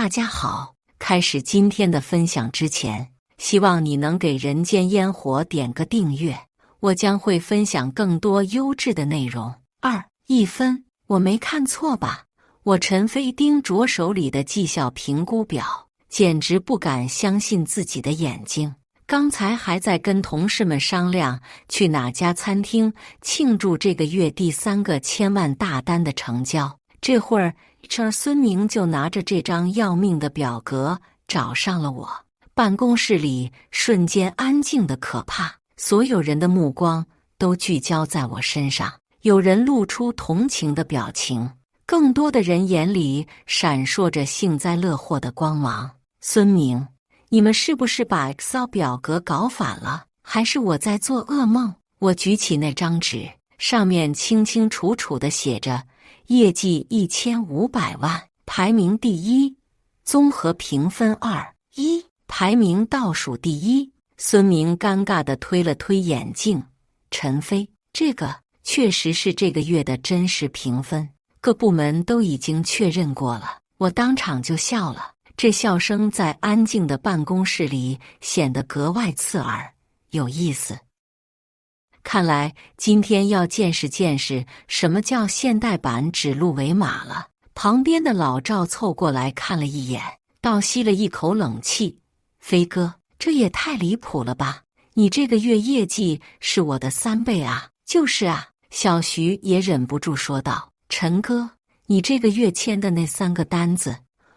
大家好，开始今天的分享之前，希望你能给人间烟火点个订阅，我将会分享更多优质的内容。1分，我没看错吧？我陈飞盯着手里的绩效评估表，简直不敢相信自己的眼睛。刚才还在跟同事们商量去哪家餐厅庆祝这个月第3个千万大单的成交，这会儿孙明就拿着这张要命的表格找上了我。办公室里瞬间安静的可怕，所有人的目光都聚焦在我身上，有人露出同情的表情，更多的人眼里闪烁着幸灾乐祸的光芒。孙明，你们是不是把 Excel 表格搞反了？还是我在做噩梦？我举起那张纸，上面清清楚楚地写着业绩1500万，排名第1，综合评分2.1，排名倒数第1。孙明尴尬地推了推眼镜，陈飞，这个确实是这个月的真实评分，各部门都已经确认过了。我当场就笑了，这笑声在安静的办公室里显得格外刺耳，有意思。看来今天要见识见识什么叫现代版指鹿为马了。旁边的老赵凑过来看了一眼，倒吸了一口冷气。飞哥，这也太离谱了吧，你这个月业绩是我的3倍啊。就是啊，小徐也忍不住说道。陈哥，你这个月签的那3个单子，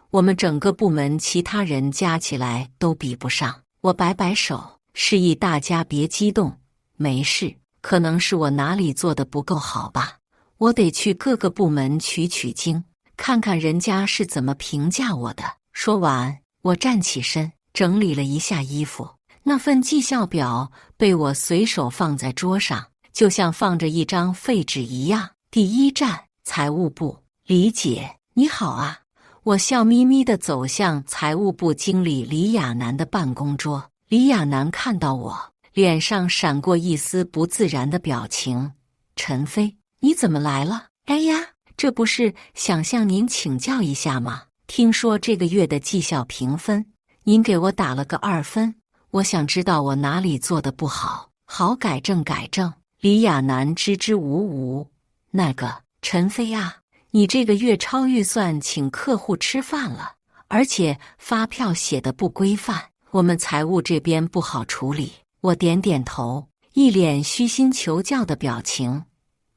我们整个部门其他人加起来都比不上。我摆摆手，示意大家别激动，没事，可能是我哪里做的不够好吧。我得去各个部门取经，看看人家是怎么评价我的。说完，我站起身，整理了一下衣服。那份绩效表被我随手放在桌上，就像放着一张废纸一样。第1站，财务部。李姐，你好啊。我笑眯眯地走向财务部经理李亚楠的办公桌。李亚楠看到我，脸上闪过一丝不自然的表情。陈飞，你怎么来了？哎呀，这不是想向您请教一下吗？听说这个月的绩效评分，您给我打了个2分，我想知道我哪里做的不好，好改正改正。李亚楠支支吾吾。那个，陈飞啊，你这个月超预算请客户吃饭了，而且发票写的不规范，我们财务这边不好处理。我点点头，一脸虚心求教的表情。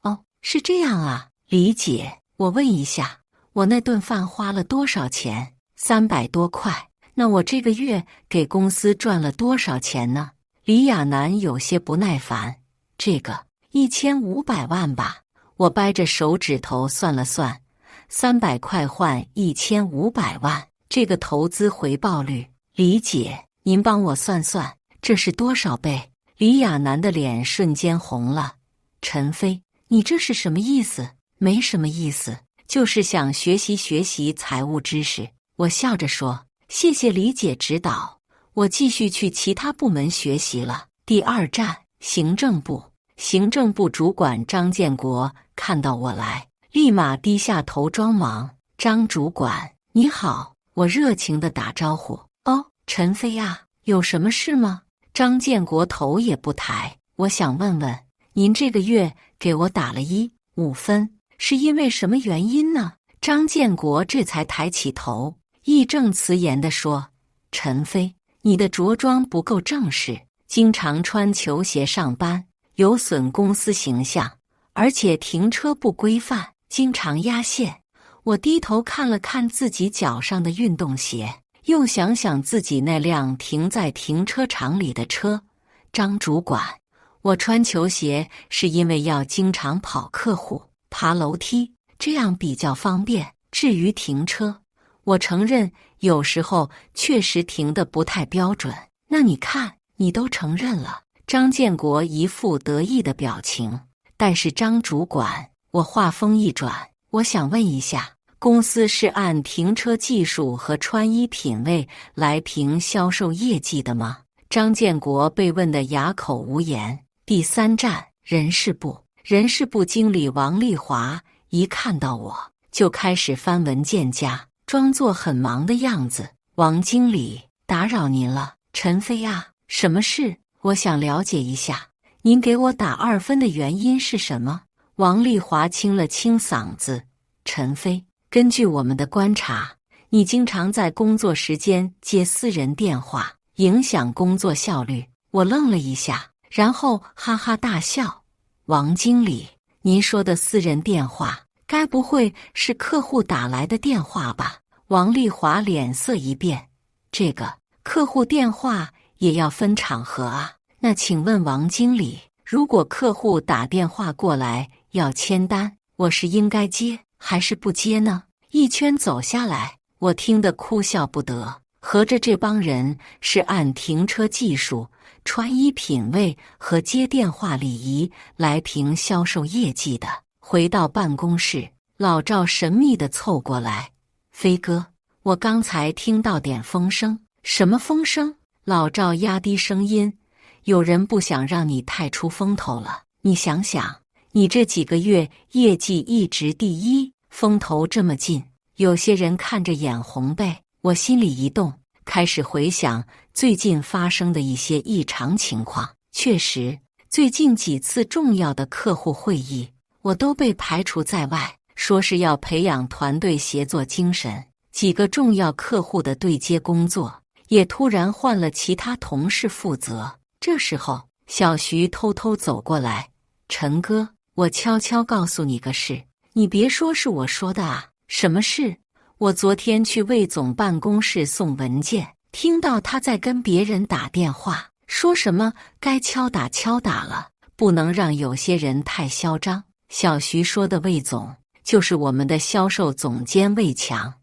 哦，是这样啊，李姐，我问一下，我那顿饭花了多少钱？300多块。那我这个月给公司赚了多少钱呢？李亚楠有些不耐烦。这个1500万吧。我掰着手指头算了算，300块换1500万，这个投资回报率，李姐，您帮我算算，这是多少倍？李亚楠的脸瞬间红了。陈飞，你这是什么意思？没什么意思，就是想学习学习财务知识。我笑着说，谢谢李姐指导，我继续去其他部门学习了。第2站，行政部。行政部主管张建国看到我来，立马低下头装忙。张主管，你好。我热情地打招呼。哦，陈飞啊，有什么事吗？张建国头也不抬。我想问问，您这个月给我打了5分，是因为什么原因呢？张建国这才抬起头，义正辞严地说，陈飞，你的着装不够正式，经常穿球鞋上班，有损公司形象，而且停车不规范，经常压线。我低头看了看自己脚上的运动鞋，又想想自己那辆停在停车场里的车。张主管，我穿球鞋是因为要经常跑客户、爬楼梯，这样比较方便。至于停车，我承认有时候确实停得不太标准。那你看，你都承认了。张建国一副得意的表情。但是张主管，我话锋一转，我想问一下，公司是按停车技术和穿衣品味来评销售业绩的吗？张建国被问得哑口无言。第3站，人事部。人事部经理王丽华一看到我，就开始翻文件夹，装作很忙的样子。王经理，打扰您了。陈飞啊，什么事？我想了解一下，您给我打2分的原因是什么？王丽华清了清嗓子。陈飞，根据我们的观察，你经常在工作时间接私人电话，影响工作效率。我愣了一下，然后哈哈大笑。王经理，您说的私人电话，该不会是客户打来的电话吧？王丽华脸色一变，这个客户电话也要分场合啊。那请问王经理，如果客户打电话过来要签单，我是应该接还是不接呢？一圈走下来，我听得哭笑不得，合着这帮人是按停车技术、穿衣品味和接电话礼仪来评销售业绩的。回到办公室，老赵神秘地凑过来，飞哥，我刚才听到点风声。什么风声？老赵压低声音，有人不想让你太出风头了。你想想，你这几个月业绩一直第一，风头这么近，有些人看着眼红呗。我心里一动，开始回想最近发生的一些异常情况。确实，最近几次重要的客户会议，我都被排除在外，说是要培养团队协作精神。几个重要客户的对接工作也突然换了其他同事负责。这时候，小徐偷偷走过来，陈哥，我悄悄告诉你个事，你别说是我说的啊。什么事？我昨天去魏总办公室送文件，听到他在跟别人打电话，说什么该敲打敲打了，不能让有些人太嚣张。小徐说的魏总，就是我们的销售总监魏强，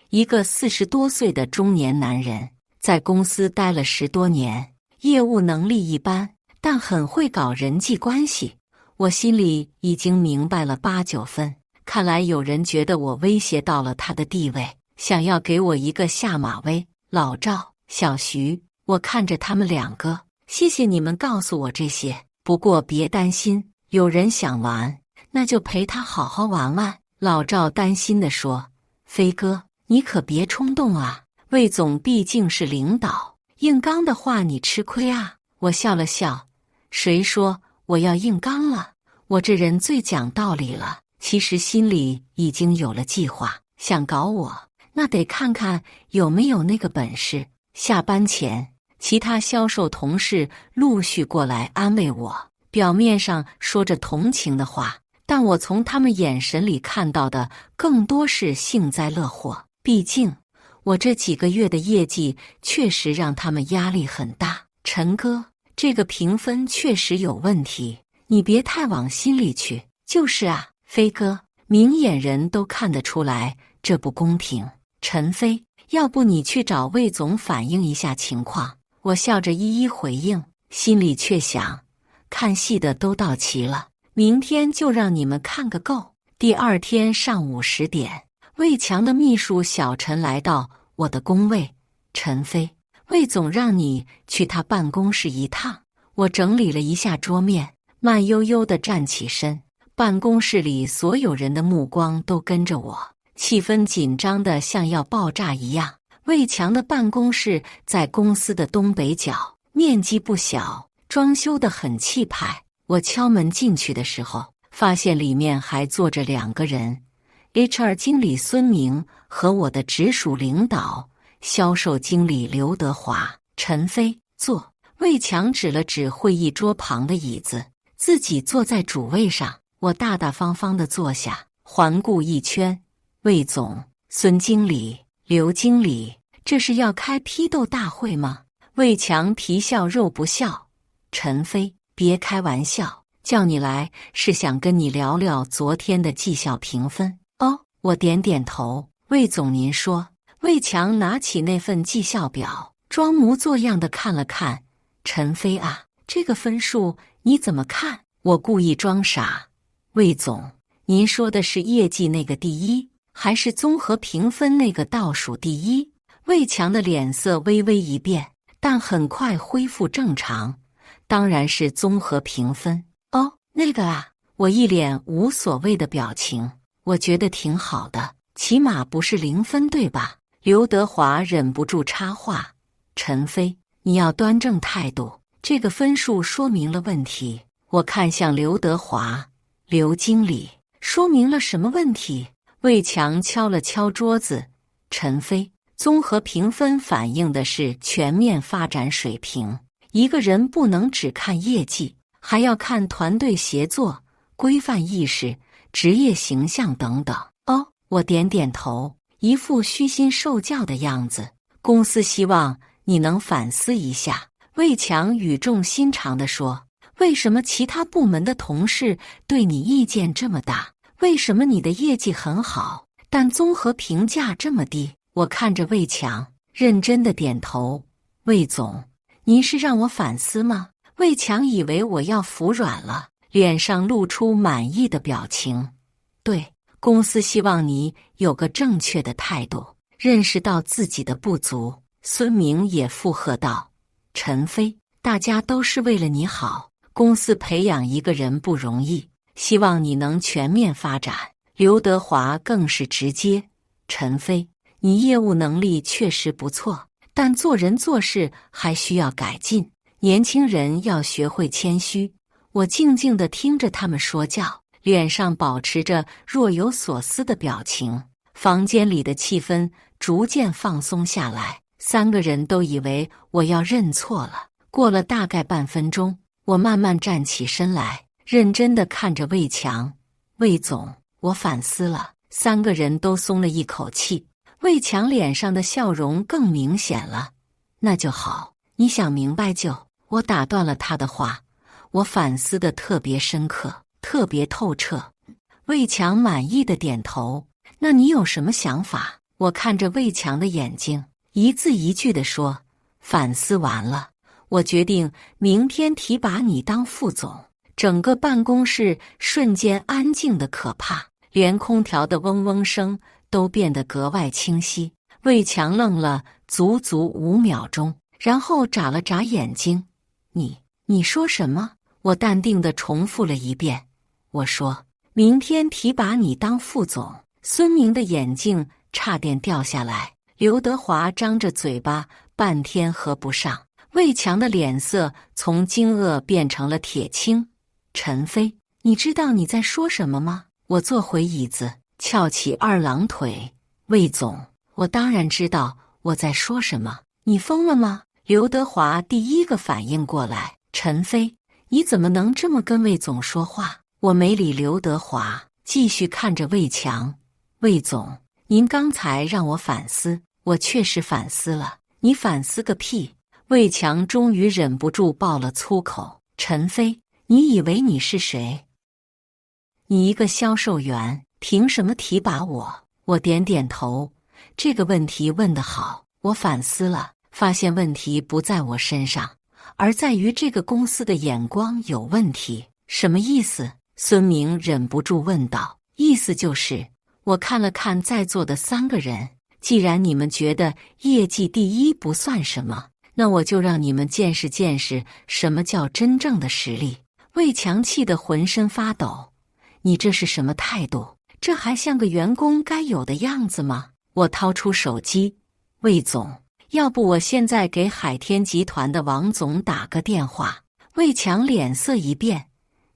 一个40多岁的中年男人，在公司待了10多年，业务能力一般，但很会搞人际关系。我心里已经明白了8、9分，看来有人觉得我威胁到了他的地位，想要给我一个下马威。老赵、小徐，我看着他们2个，谢谢你们告诉我这些，不过别担心，有人想玩，那就陪他好好玩玩。老赵担心地说，飞哥，你可别冲动啊，魏总毕竟是领导，硬刚的话你吃亏啊。我笑了笑，谁说我要硬刚了？我这人最讲道理了，其实心里已经有了计划，想搞我，那得看看有没有那个本事。下班前，其他销售同事陆续过来安慰我，表面上说着同情的话，但我从他们眼神里看到的更多是幸灾乐祸。毕竟，我这几个月的业绩确实让他们压力很大。陈哥，这个评分确实有问题，你别太往心里去。就是啊，飞哥，明眼人都看得出来这不公平。陈飞，要不你去找魏总反映一下情况。我笑着一一回应，心里却想，看戏的都到齐了，明天就让你们看个够。第2天上午10点，魏强的秘书小陈来到我的工位。陈飞，魏总让你去他办公室一趟。我整理了一下桌面，慢悠悠地站起身。办公室里所有人的目光都跟着我，气氛紧张得像要爆炸一样。魏强的办公室在公司的东北角，面积不小，装修得很气派。我敲门进去的时候，发现里面还坐着2个人， HR 经理孙明和我的直属领导销售经理刘德华。陈飞，坐。魏强指了指会议桌旁的椅子，自己坐在主位上。我大大方方地坐下，环顾一圈，魏总、孙经理、刘经理，这是要开批斗大会吗？魏强皮笑肉不笑，陈飞，别开玩笑，叫你来是想跟你聊聊昨天的绩效评分。哦，我点点头。魏总您说。魏强拿起那份绩效表，装模作样地看了看。陈飞啊，这个分数你怎么看？我故意装傻。魏总，您说的是业绩那个第一，还是综合评分那个倒数第一？魏强的脸色微微一变，但很快恢复正常。当然是综合评分。哦，那个啊，我一脸无所谓的表情。我觉得挺好的，起码不是0分，对吧？刘德华忍不住插话：“陈飞，你要端正态度，这个分数说明了问题。”我看向刘德华：“刘经理，说明了什么问题？”魏强敲了敲桌子：“陈飞，综合评分反映的是全面发展水平。一个人不能只看业绩，还要看团队协作、规范意识、职业形象等等。”哦，我点点头，一副虚心受教的样子。公司希望你能反思一下。魏强语重心长地说：“为什么其他部门的同事对你意见这么大？为什么你的业绩很好，但综合评价这么低？”我看着魏强，认真的点头：“魏总，您是让我反思吗？”魏强以为我要服软了，脸上露出满意的表情：“对，公司希望你有个正确的态度，认识到自己的不足。”孙明也附和道：“陈飞，大家都是为了你好，公司培养一个人不容易，希望你能全面发展。”刘德华更是直接：“陈飞，你业务能力确实不错，但做人做事还需要改进。年轻人要学会谦虚。”我静静地听着他们说教，脸上保持着若有所思的表情。房间里的气氛逐渐放松下来，三个人都以为我要认错了。过了大概半分钟，我慢慢站起身来，认真地看着魏强：“魏总，我反思了。”三个人都松了一口气。魏强脸上的笑容更明显了：“那就好，你想明白就……”我打断了他的话：“我反思得特别深刻，特别透彻。”魏强满意的点头：“那你有什么想法？”我看着魏强的眼睛，一字一句地说：“反思完了，我决定明天提拔你当副总。”整个办公室瞬间安静的可怕，连空调的嗡嗡声都变得格外清晰。魏强愣了足足5秒钟，然后眨了眨眼睛：“你说什么？”我淡定地重复了一遍：“我说明天提拔你当副总。”孙明的眼镜差点掉下来，刘德华张着嘴巴半天合不上。魏强的脸色从惊愕变成了铁青：“陈飞，你知道你在说什么吗？”我坐回椅子，翘起二郎腿：“魏总，我当然知道我在说什么。你疯了吗？”刘德华第一个反应过来：“陈飞，你怎么能这么跟魏总说话？”我没理刘德华，继续看着魏强：“魏总，您刚才让我反思，我确实反思了。你反思个屁！”魏强终于忍不住爆了粗口：“陈飞，你以为你是谁？你一个销售员，凭什么提拔我？”我点点头：“这个问题问得好，我反思了，发现问题不在我身上，而在于这个公司的眼光有问题。”什么意思？孙明忍不住问道。“意思就是，我看了看在座的3个人，既然你们觉得业绩第一不算什么，那我就让你们见识见识什么叫真正的实力。”魏强气得浑身发抖：“你这是什么态度？这还像个员工该有的样子吗？”我掏出手机：“魏总，要不我现在给海天集团的王总打个电话。”魏强脸色一变：“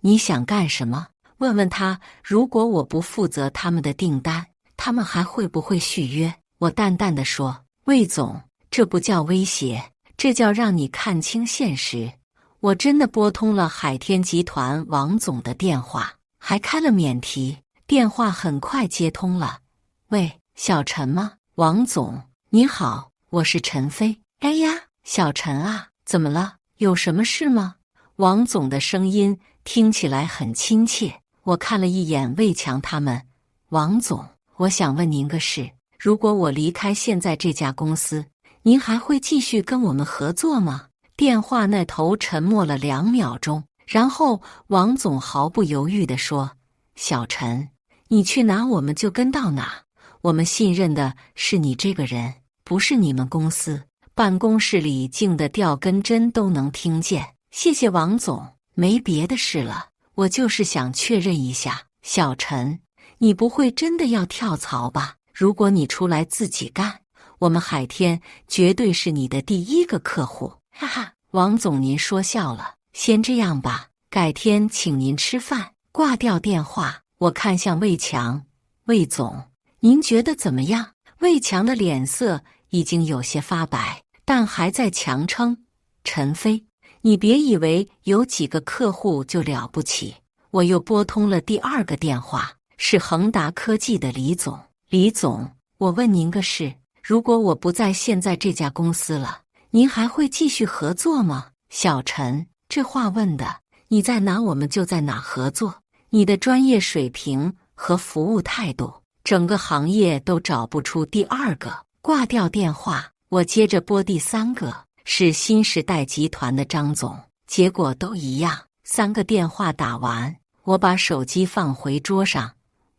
你想干什么？问问他，如果我不负责他们的订单，他们还会不会续约？”我淡淡地说：“魏总，这不叫威胁，这叫让你看清现实。”我真的拨通了海天集团王总的电话，还开了免提，电话很快接通了。“喂，小陈吗？”“王总，你好，我是陈飞。”“哎呀，小陈啊，怎么了？有什么事吗？”王总的声音听起来很亲切。我看了一眼魏强他们：“王总，我想问您个事，如果我离开现在这家公司，您还会继续跟我们合作吗？”电话那头沉默了2秒钟，然后王总毫不犹豫地说：“小陈，你去哪我们就跟到哪，我们信任的是你这个人，不是你们公司。”办公室里静得掉根针都能听见。“谢谢王总，没别的事了，我就是想确认一下，小陈，你不会真的要跳槽吧？如果你出来自己干，我们海天绝对是你的第一个客户。哈哈，王总您说笑了，先这样吧，改天请您吃饭。挂掉电话，我看向魏强，魏总，您觉得怎么样？魏强的脸色已经有些发白，但还在强撑。陈飞，你别以为有几个客户就了不起。我又拨通了第二个电话，是恒达科技的李总。李总，我问您个事，如果我不在现在这家公司了，您还会继续合作吗？小陈，这话问的，你在哪我们就在哪合作。你的专业水平和服务态度，整个行业都找不出第二个。挂掉电话，我接着拨第三个，是新时代集团的张总，结果都一样。3个电话打完，我把手机放回桌上。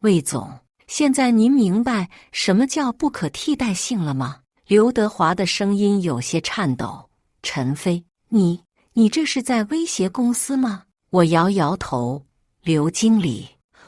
魏总，现在您明白什么叫不可替代性了吗？刘德华的声音有些颤抖。陈飞，你这是在威胁公司吗？我摇摇头。刘经理，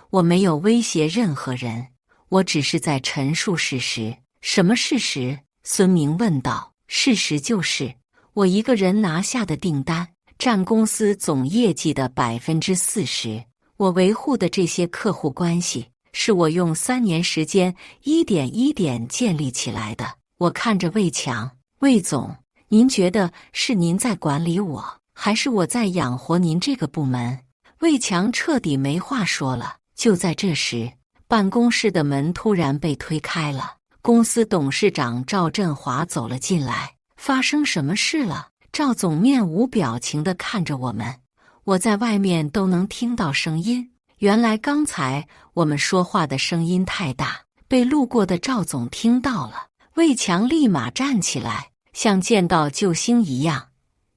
我没有威胁任何人，我只是在陈述事实。什么事实？孙明问道。事实就是我一个人拿下的订单占公司总业绩的40%，我维护的这些客户关系是我用3年时间一点一点建立起来的。我看着魏强，魏总，您觉得是您在管理我，还是我在养活您这个部门？魏强彻底没话说了。就在这时，办公室的门突然被推开了，公司董事长赵振华走了进来。发生什么事了？赵总面无表情地看着我们，我在外面都能听到声音。原来刚才我们说话的声音太大，被路过的赵总听到了。魏强立马站起来，像见到救星一样。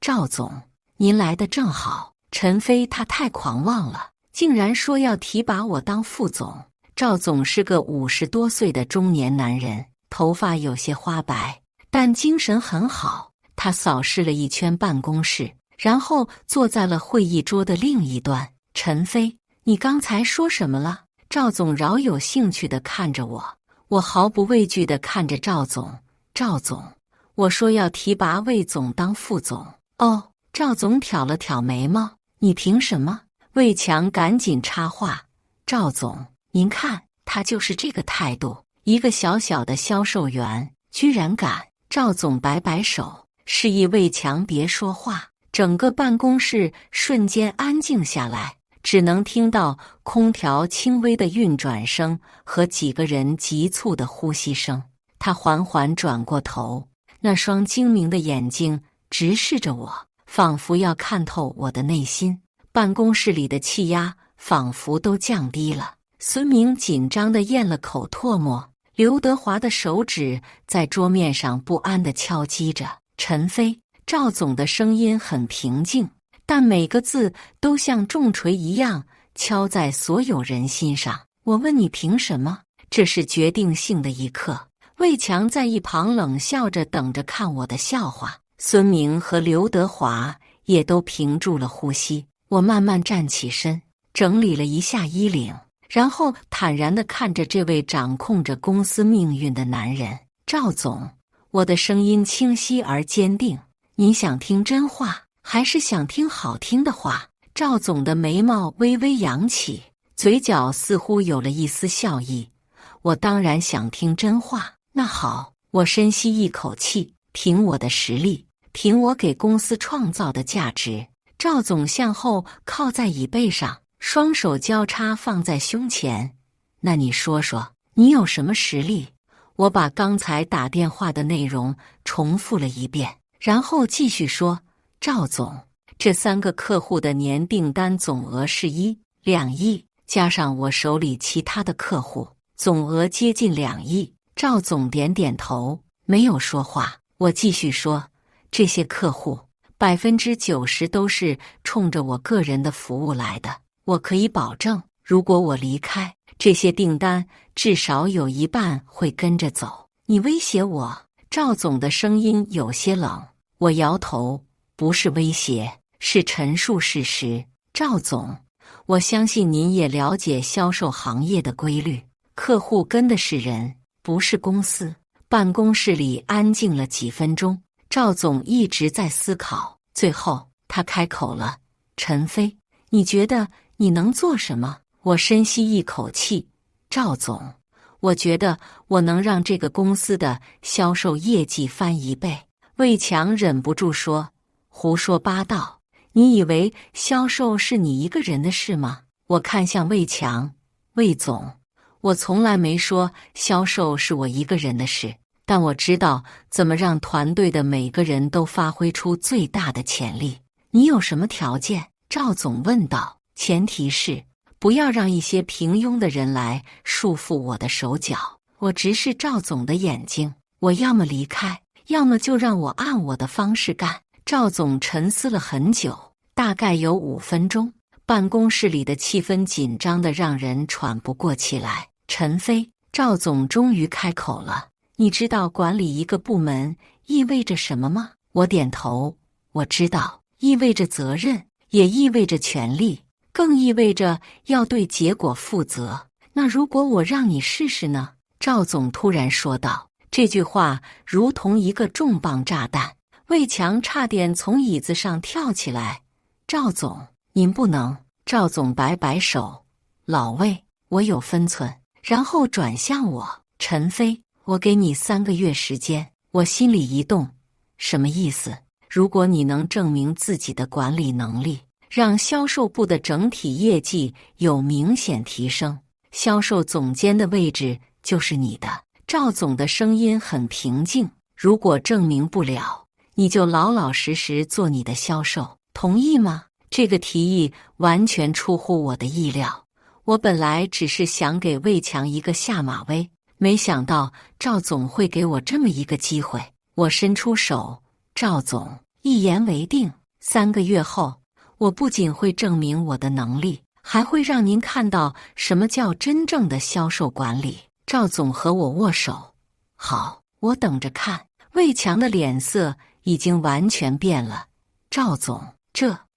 赵总，您来得正好。陈飞他太狂妄了，竟然说要提拔我当副总。赵总是个50多岁的中年男人，头发有些花白，但精神很好。他扫视了一圈办公室，然后坐在了会议桌的另一端。陈飞，你刚才说什么了？赵总饶有兴趣地看着我，我毫不畏惧地看着赵总。赵总，我说要提拔魏总当副总。哦，赵总挑了挑眉毛，你凭什么？魏强赶紧插话，赵总，您看他就是这个态度，一个小小的销售员居然敢。赵总摆摆手，示意魏强别说话。整个办公室瞬间安静下来，只能听到空调轻微的运转声和几个人急促的呼吸声。他缓缓转过头，那双精明的眼睛直视着我，仿佛要看透我的内心。办公室里的气压仿佛都降低了。孙明紧张地咽了口唾沫，刘德华的手指在桌面上不安地敲击着。陈飞，赵总的声音很平静，但每个字都像重锤一样敲在所有人心上。我问你凭什么？这是决定性的一刻。魏强在一旁冷笑着等着看我的笑话。孙明和刘德华也都屏住了呼吸。我慢慢站起身，整理了一下衣领，然后坦然地看着这位掌控着公司命运的男人。赵总，我的声音清晰而坚定，您想听真话，还是想听好听的话？赵总的眉毛微微扬起，嘴角似乎有了一丝笑意。我当然想听真话。那好，我深吸一口气，凭我的实力，凭我给公司创造的价值。赵总向后靠在椅背上，双手交叉放在胸前。那你说说，你有什么实力？我把刚才打电话的内容重复了一遍，然后继续说。赵总，这3个客户的年订单总额是1.2亿，加上我手里其他的客户，总额接近2亿。赵总点点头，没有说话。我继续说，这些客户90%都是冲着我个人的服务来的。我可以保证，如果我离开，这些订单至少有一半会跟着走。你威胁我？赵总的声音有些冷。我摇头，不是威胁，是陈述事实。赵总，我相信您也了解销售行业的规律，客户跟的是人，不是公司。办公室里安静了几分钟，赵总一直在思考，最后他开口了：“陈飞，你觉得你能做什么？”我深吸一口气，赵总，我觉得我能让这个公司的销售业绩翻1倍。魏强忍不住说：“胡说八道！你以为销售是你一个人的事吗？”我看向魏强，魏总，我从来没说销售是我一个人的事，但我知道怎么让团队的每个人都发挥出最大的潜力。你有什么条件？赵总问道。前提是不要让一些平庸的人来束缚我的手脚。我直视赵总的眼睛，我要么离开，要么就让我按我的方式干。赵总沉思了很久，大概有5分钟。办公室里的气氛紧张得让人喘不过气来。陈飞，赵总终于开口了：“你知道管理一个部门意味着什么吗？”我点头，我知道，意味着责任，也意味着权利，更意味着要对结果负责。那如果我让你试试呢？赵总突然说道。这句话如同一个重磅炸弹，魏强差点从椅子上跳起来。赵总，您不能。赵总摆摆手，老魏，我有分寸。然后转向我，陈飞，我给你3个月时间。我心里一动，什么意思？如果你能证明自己的管理能力，让销售部的整体业绩有明显提升，销售总监的位置就是你的。赵总的声音很平静，如果证明不了，你就老老实实做你的销售，同意吗？这个提议完全出乎我的意料。我本来只是想给魏强一个下马威，没想到赵总会给我这么一个机会。我伸出手，赵总，一言为定。3个月后，我不仅会证明我的能力，还会让您看到什么叫真正的销售管理。赵总和我握手。好，我等着看。魏强的脸色已经完全变了。赵总，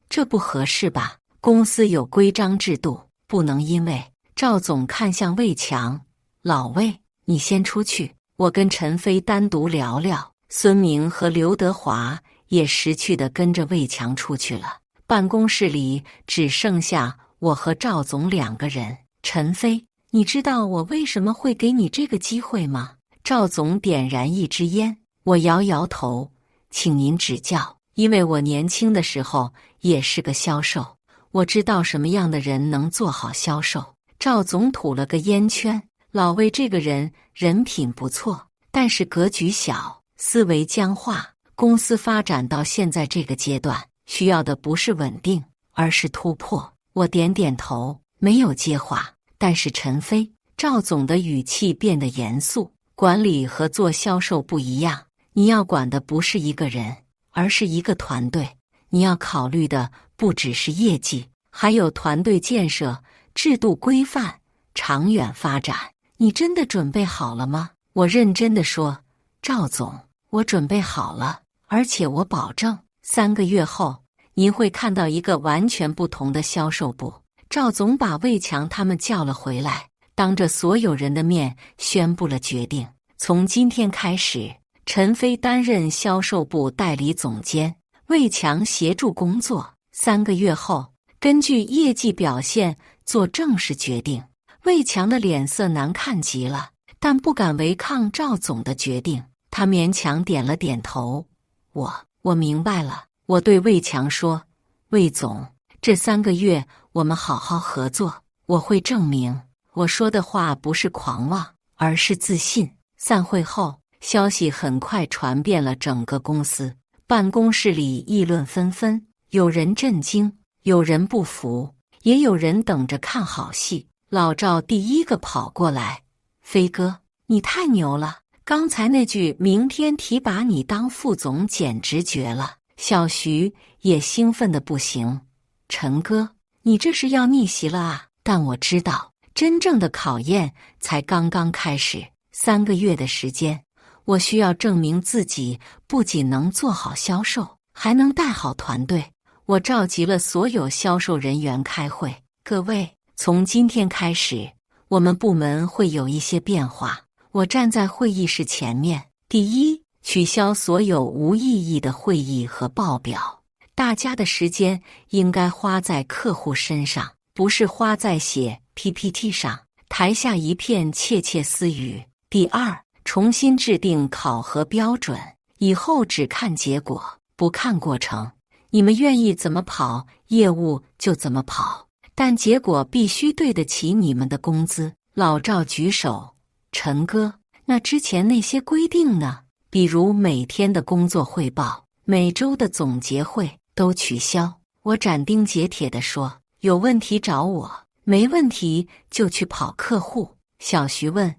这不合适吧？公司有规章制度，不能因为……赵总看向魏强，老魏，你先出去，我跟陈飞单独聊聊。孙明和刘德华也识趣地跟着魏强出去了。办公室里只剩下我和赵总2个人。陈飞，你知道我为什么会给你这个机会吗？赵总点燃一支烟，我摇摇头，请您指教。因为我年轻的时候也是个销售，我知道什么样的人能做好销售。赵总吐了个烟圈，老魏这个人人品不错，但是格局小，思维僵化。公司发展到现在这个阶段，需要的不是稳定，而是突破。我点点头，没有接话。但是陈飞，赵总的语气变得严肃，管理和做销售不一样，你要管的不是一个人，而是一个团队。你要考虑的不只是业绩，还有团队建设、制度规范、长远发展。你真的准备好了吗？我认真地说，赵总，我准备好了，而且我保证3个月后，您会看到一个完全不同的销售部。赵总把魏强他们叫了回来，当着所有人的面宣布了决定。从今天开始，陈飞担任销售部代理总监，魏强协助工作。3个月后，根据业绩表现做正式决定。魏强的脸色难看极了，但不敢违抗赵总的决定。他勉强点了点头。我明白了。我对魏强说，魏总，这3个月我们好好合作，我会证明我说的话不是狂妄，而是自信。散会后，消息很快传遍了整个公司，办公室里议论纷纷，有人震惊，有人不服，也有人等着看好戏。老赵第一个跑过来，飞哥，你太牛了，刚才那句明天提拔你当副总简直绝了。小徐也兴奋得不行，陈哥，你这是要逆袭了啊！但我知道，真正的考验才刚刚开始。3个月的时间，我需要证明自己不仅能做好销售，还能带好团队。我召集了所有销售人员开会。各位，从今天开始，我们部门会有一些变化。我站在会议室前面。第一，取消所有无意义的会议和报表。大家的时间应该花在客户身上，不是花在写 PPT 上。台下一片窃窃私语。第二，重新制定考核标准，以后只看结果，不看过程。你们愿意怎么跑业务就怎么跑，但结果必须对得起你们的工资。老赵举手：陈哥，那之前那些规定呢？比如每天的工作汇报、每周的总结会都取消。我斩钉截铁地说：有问题找我，没问题就去跑客户。小徐问：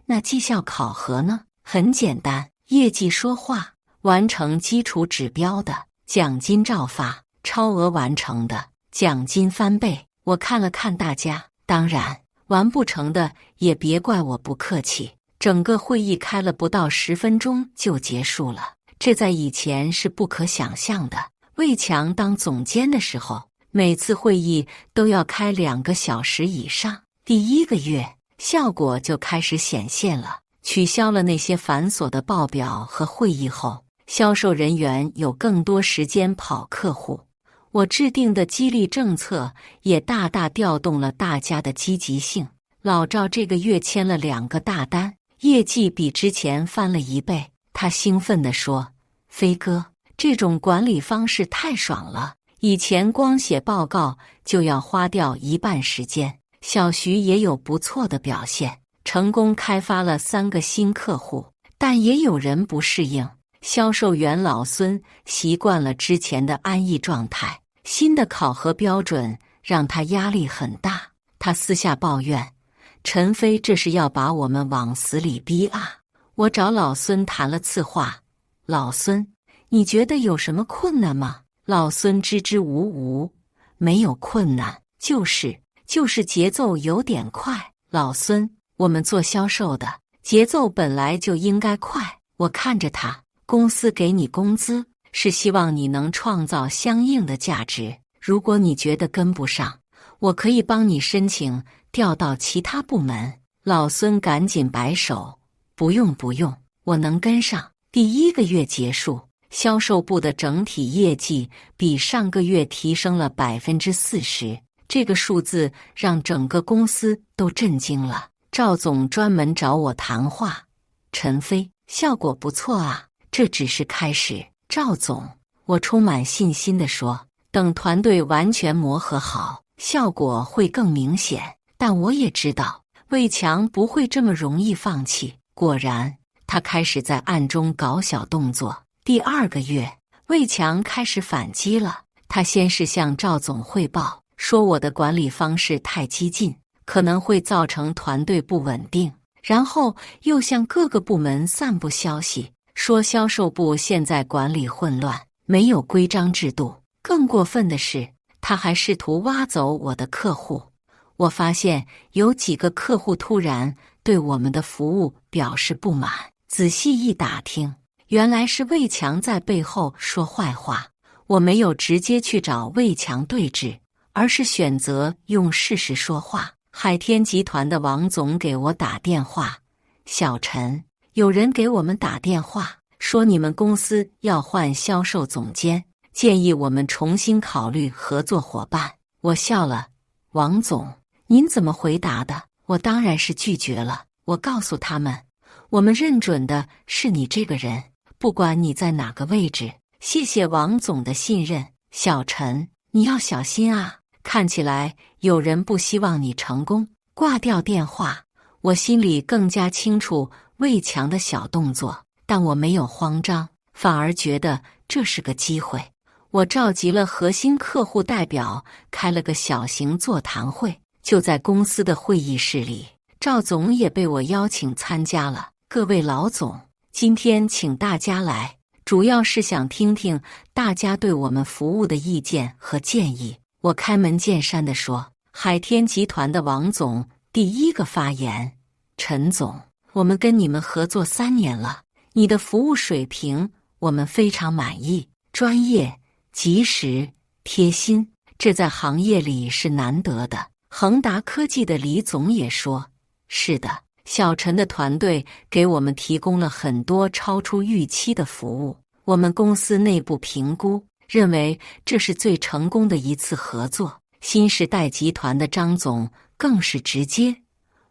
那绩效考核呢？很简单，业绩说话，完成基础指标的奖金照发，超额完成的奖金翻倍。我看了看大家，当然完不成的也别怪我不客气。整个会议开了不到10分钟就结束了，这在以前是不可想象的。魏强当总监的时候，每次会议都要开2个小时以上。第1个月，效果就开始显现了。取消了那些繁琐的报表和会议后，销售人员有更多时间跑客户。我制定的激励政策也大大调动了大家的积极性。老赵这个月签了2个大单，业绩比之前翻了1倍。他兴奋地说：飞哥，这种管理方式太爽了，以前光写报告就要花掉1半时间。小徐也有不错的表现，成功开发了3个新客户，但也有人不适应。销售员老孙习惯了之前的安逸状态，新的考核标准让他压力很大。他私下抱怨：陈飞这是要把我们往死里逼啊！我找老孙谈了次话：老孙，你觉得有什么困难吗？老孙支支吾吾：没有困难，就是节奏有点快。老孙，我们做销售的，节奏本来就应该快。我看着他，公司给你工资，是希望你能创造相应的价值。如果你觉得跟不上，我可以帮你申请调到其他部门。老孙赶紧摆手：不用，我能跟上。第1个月结束，销售部的整体业绩比上个月提升了40%。这个数字让整个公司都震惊了。赵总专门找我谈话：陈飞，效果不错啊，这只是开始。赵总，我充满信心地说，等团队完全磨合好，效果会更明显。但我也知道，魏强不会这么容易放弃。果然，他开始在暗中搞小动作。第2个月，魏强开始反击了。他先是向赵总汇报，说我的管理方式太激进，可能会造成团队不稳定。然后又向各个部门散布消息，说销售部现在管理混乱，没有规章制度。更过分的是，他还试图挖走我的客户。我发现有几个客户突然对我们的服务表示不满，仔细一打听，原来是魏强在背后说坏话。我没有直接去找魏强对峙，而是选择用事实说话。海天集团的王总给我打电话：小陈，有人给我们打电话，说你们公司要换销售总监，建议我们重新考虑合作伙伴。我笑了：王总，您怎么回答的？我当然是拒绝了。我告诉他们，我们认准的是你这个人，不管你在哪个位置。谢谢王总的信任。小陈，你要小心啊，看起来有人不希望你成功。挂掉电话，我心里更加清楚魏强的小动作，但我没有慌张，反而觉得这是个机会。我召集了核心客户代表，开了个小型座谈会，就在公司的会议室里。赵总也被我邀请参加了。各位老总，今天请大家来，主要是想听听大家对我们服务的意见和建议。我开门见山地说。海天集团的王总第1个发言：陈总，我们跟你们合作3年了，你的服务水平我们非常满意，专业、及时、贴心，这在行业里是难得的。恒达科技的李总也说：是的，小陈的团队给我们提供了很多超出预期的服务。我们公司内部评估认为这是最成功的一次合作。新时代集团的张总更是直接，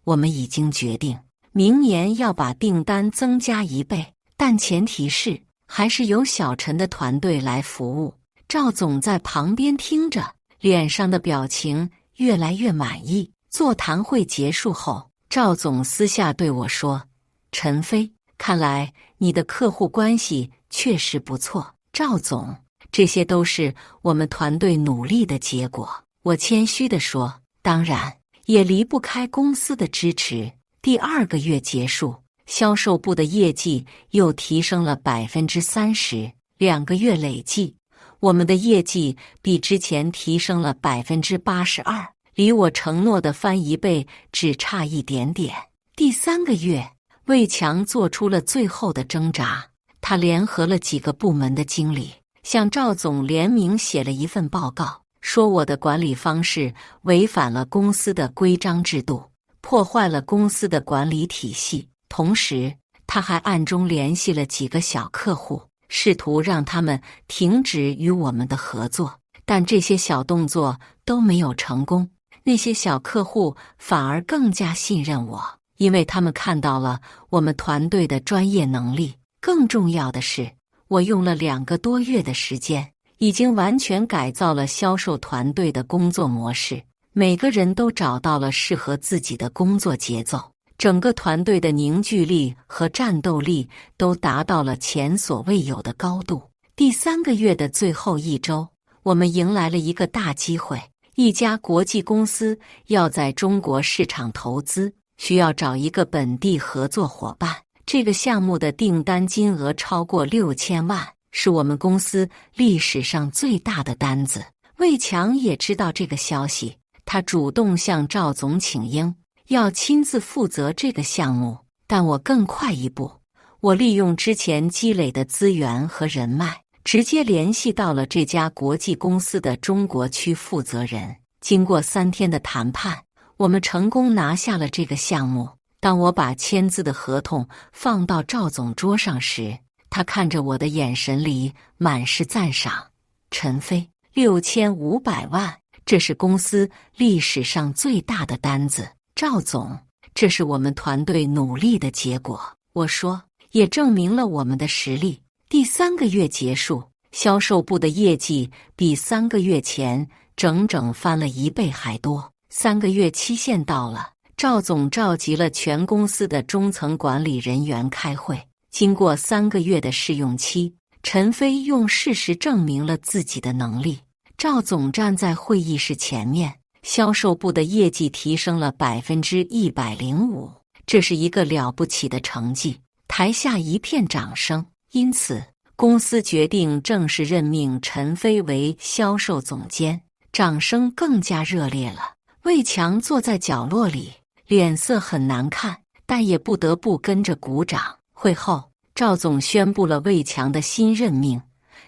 我们已经决定明年要把订单增加1倍，但前提是还是由小陈的团队来服务。赵总在旁边听着，脸上的表情越来越满意。座谈会结束后，赵总私下对我说：“陈飞，看来你的客户关系确实不错。”赵总，这些都是我们团队努力的结果。我谦虚地说，当然也离不开公司的支持。第2个月结束，销售部的业绩又提升了30%，2个月累计，我们的业绩比之前提升了82%，离我承诺的翻1倍只差一点点。第3个月，魏强做出了最后的挣扎，他联合了几个部门的经理，向赵总联名写了一份报告，说我的管理方式违反了公司的规章制度，破坏了公司的管理体系。同时，他还暗中联系了几个小客户，试图让他们停止与我们的合作，但这些小动作都没有成功。那些小客户反而更加信任我，因为他们看到了我们团队的专业能力。更重要的是，我用了2个多月的时间，已经完全改造了销售团队的工作模式，每个人都找到了适合自己的工作节奏，整个团队的凝聚力和战斗力都达到了前所未有的高度。第3个月的最后1周，我们迎来了一个大机会，一家国际公司要在中国市场投资，需要找一个本地合作伙伴。这个项目的订单金额超过6000万，是我们公司历史上最大的单子。魏强也知道这个消息，他主动向赵总请缨，要亲自负责这个项目。但我更快一步，我利用之前积累的资源和人脉，直接联系到了这家国际公司的中国区负责人。经过3天的谈判，我们成功拿下了这个项目。当我把签字的合同放到赵总桌上时，他看着我的眼神里满是赞赏。陈飞，6500万，这是公司历史上最大的单子。赵总，这是我们团队努力的结果。我说，也证明了我们的实力。第3个月结束，销售部的业绩比3个月前整整翻了1倍还多。3个月期限到了，赵总召集了全公司的中层管理人员开会。经过3个月的试用期，陈飞用事实证明了自己的能力。赵总站在会议室前面，销售部的业绩提升了105%，这是一个了不起的成绩。台下一片掌声。因此，公司决定正式任命陈飞为销售总监，掌声更加热烈了。魏强坐在角落里，脸色很难看，但也不得不跟着鼓掌。会后，赵总宣布了魏强的新任命，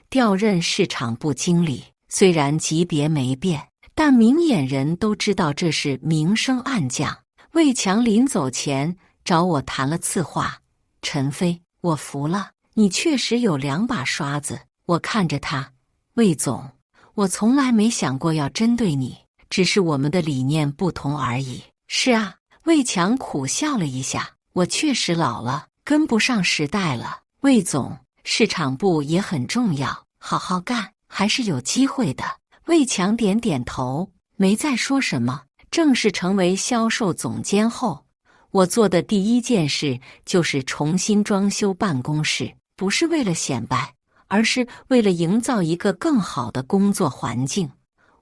调任市场部经理。虽然级别没变，但明眼人都知道这是明升暗降。魏强临走前找我谈了次话：“陈飞，我服了，你确实有2把刷子。”我看着他，魏总，我从来没想过要针对你，只是我们的理念不同而已。是啊，魏强苦笑了一下，我确实老了，跟不上时代了。魏总，市场部也很重要，好好干，还是有机会的。魏强点点头，没再说什么。正式成为销售总监后，我做的第一件事就是重新装修办公室，不是为了显摆，而是为了营造一个更好的工作环境。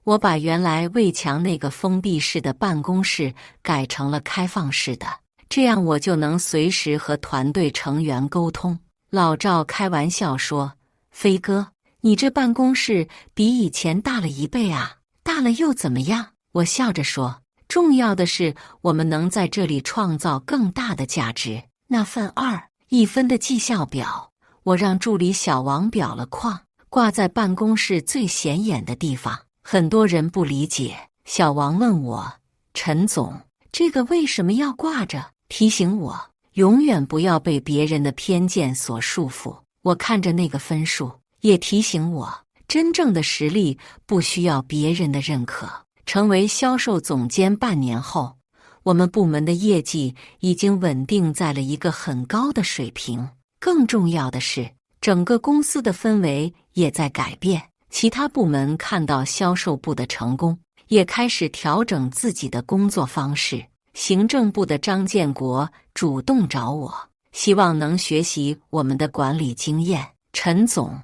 我把原来魏强那个封闭式的办公室改成了开放式的，这样我就能随时和团队成员沟通。老赵开玩笑说：“飞哥，你这办公室比以前大了1倍啊，大了又怎么样？”我笑着说：“重要的是我们能在这里创造更大的价值。”那份2分的绩效表，我让助理小王裱了框，挂在办公室最显眼的地方。很多人不理解，小王问我：“陈总，这个为什么要挂着？”提醒我永远不要被别人的偏见所束缚。我看着那个分数，也提醒我，真正的实力不需要别人的认可。成为销售总监半年后，我们部门的业绩已经稳定在了一个很高的水平。更重要的是，整个公司的氛围也在改变。其他部门看到销售部的成功，也开始调整自己的工作方式。行政部的张建国主动找我，希望能学习我们的管理经验。陈总，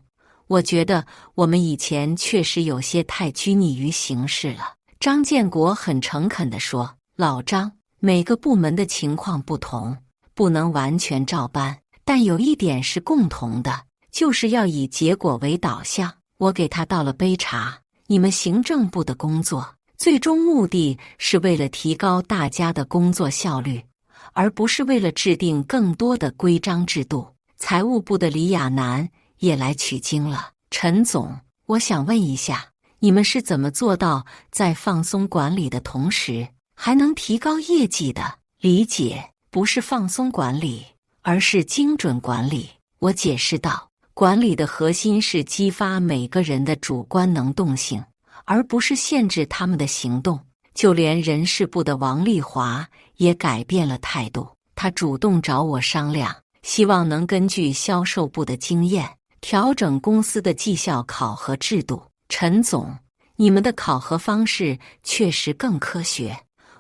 我觉得我们以前确实有些太拘泥于形式了。张建国很诚恳地说，老张，每个部门的情况不同，不能完全照搬，但有一点是共同的，就是要以结果为导向。我给他倒了杯茶，你们行政部的工作最终目的是为了提高大家的工作效率，而不是为了制定更多的规章制度。财务部的李亚楠也来取经了。陈总，我想问一下，你们是怎么做到在放松管理的同时，还能提高业绩的？理解，不是放松管理，而是精准管理。我解释道，管理的核心是激发每个人的主观能动性，而不是限制他们的行动。就连人事部的王丽华也改变了态度，他主动找我商量，希望能根据销售部的经验，调整公司的绩效考核制度。陈总，你们的考核方式确实更科学，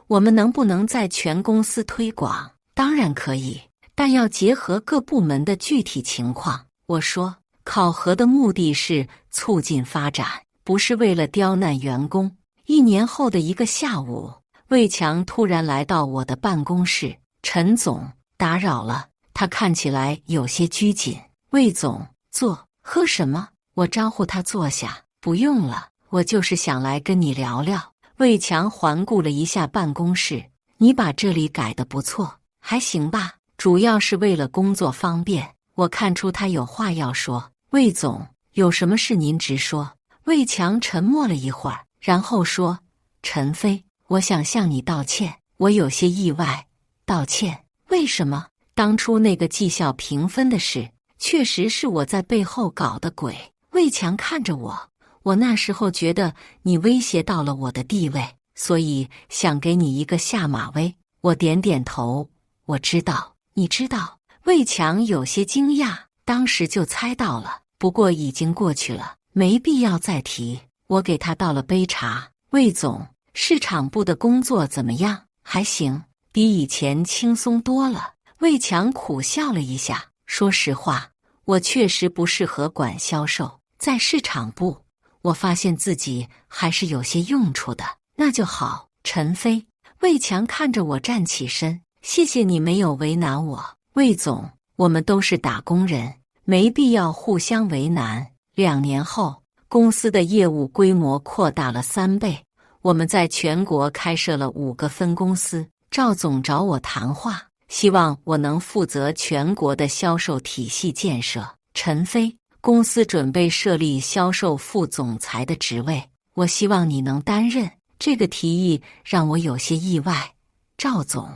我们能不能在全公司推广？当然可以，但要结合各部门的具体情况。我说，考核的目的是促进发展，不是为了刁难员工。1年后的一个下午，魏强突然来到我的办公室。陈总，打扰了。他看起来有些拘谨。魏总，坐。喝什么？我招呼他坐下。不用了，我就是想来跟你聊聊。魏强环顾了一下办公室，你把这里改得不错，还行吧？主要是为了工作方便。我看出他有话要说。魏总，有什么事您直说。魏强沉默了一会儿，然后说，陈飞，我想向你道歉，我有些意外。道歉？为什么？当初那个绩效评分的事，确实是我在背后搞的鬼。魏强看着我，我那时候觉得你威胁到了我的地位，所以想给你一个下马威。我点点头，我知道。你知道？魏强有些惊讶，当时就猜到了，不过已经过去了，没必要再提。我给他倒了杯茶。魏总，市场部的工作怎么样？还行，比以前轻松多了。魏强苦笑了一下，说实话，我确实不适合管销售，在市场部，我发现自己还是有些用处的。那就好，陈飞。魏强看着我站起身，谢谢你没有为难我。魏总，我们都是打工人，没必要互相为难。2年后，公司的业务规模扩大了3倍，我们在全国开设了5个分公司。赵总找我谈话，希望我能负责全国的销售体系建设。陈飞，公司准备设立销售副总裁的职位，我希望你能担任。这个提议让我有些意外。赵总，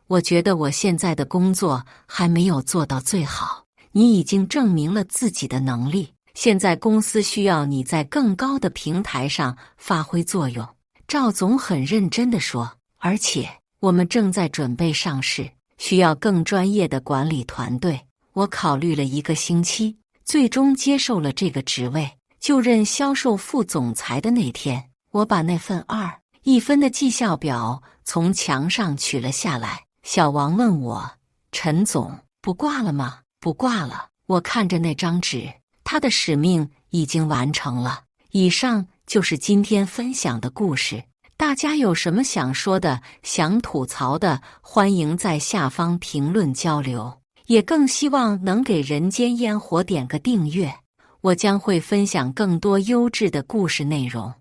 我觉得我现在的工作还没有做到最好，你已经证明了自己的能力，现在公司需要你在更高的平台上发挥作用。赵总很认真地说，而且我们正在准备上市，需要更专业的管理团队。我考虑了1个星期，最终接受了这个职位。就任销售副总裁的那天，我把那份2.1分的绩效表从墙上取了下来。小王问我，陈总，不挂了吗？不挂了。我看着那张纸，他的使命已经完成了。以上就是今天分享的故事。大家有什么想说的、想吐槽的，欢迎在下方评论交流。也更希望能给人间烟火点个订阅，我将会分享更多优质的故事内容。